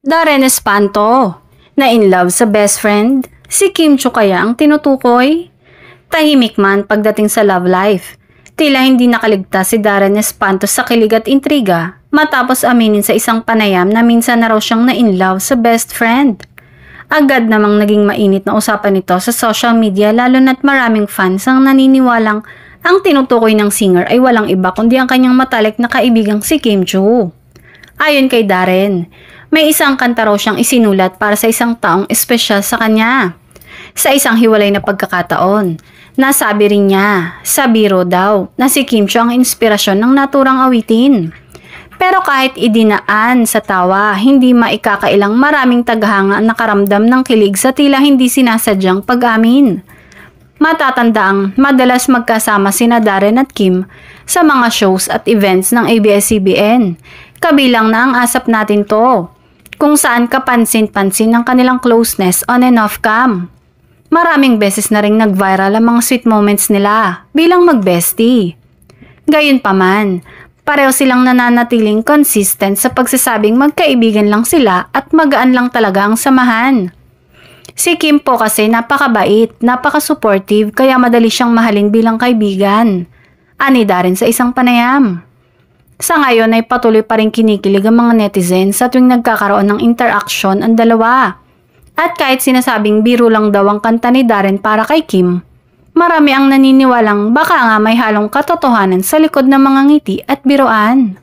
Darren Espanto, na in love sa best friend, si Kim Chiu kaya ang tinutukoy? Tahimik man pagdating sa love life. Tila hindi nakaligtas si Darren Espanto sa kilig at intriga matapos aminin sa isang panayam na minsan na raw siyang na in love sa best friend. Agad namang naging mainit na usapan ito sa social media lalo na't maraming fans ang naniniwalang ang tinutukoy ng singer ay walang iba kundi ang kanyang matalik na kaibigang si Kim Chiu. Ayon kay Darren, may isang kanta raw siyang isinulat para sa isang taong espesyal sa kanya. Sa isang hiwalay na pagkakataon, nasabi rin niya, sa biro daw, na si Kim Chiu ang inspirasyon ng naturang awitin. Pero kahit idinaan sa tawa, hindi maikakailang maraming taghanga ang nakaramdam ng kilig sa tila hindi sinasadyang pag-amin. Matatandaang madalas magkasama sina Darren at Kim sa mga shows at events ng ABS-CBN. Kabilang na ang Asap Natin To, kung saan kapansin-pansin ang kanilang closeness on and off cam. Maraming beses na ring nag-viral ang mga sweet moments nila bilang mag-bestie. Gayunpaman, pareho silang nananatiling consistent sa pagsasabing magkaibigan lang sila at magaan lang talaga ang samahan. Si Kim po kasi napakabait, napaka-supportive kaya madali siyang mahalin bilang kaibigan. Ani Darren sa isang panayam. Sa ngayon ay patuloy pa rin kinikilig ang mga netizens sa tuwing nagkakaroon ng interaction ang dalawa. At kahit sinasabing biro lang daw ang kanta ni Darren para kay Kim, marami ang naniniwalang baka nga may halong katotohanan sa likod ng mga ngiti at biruan.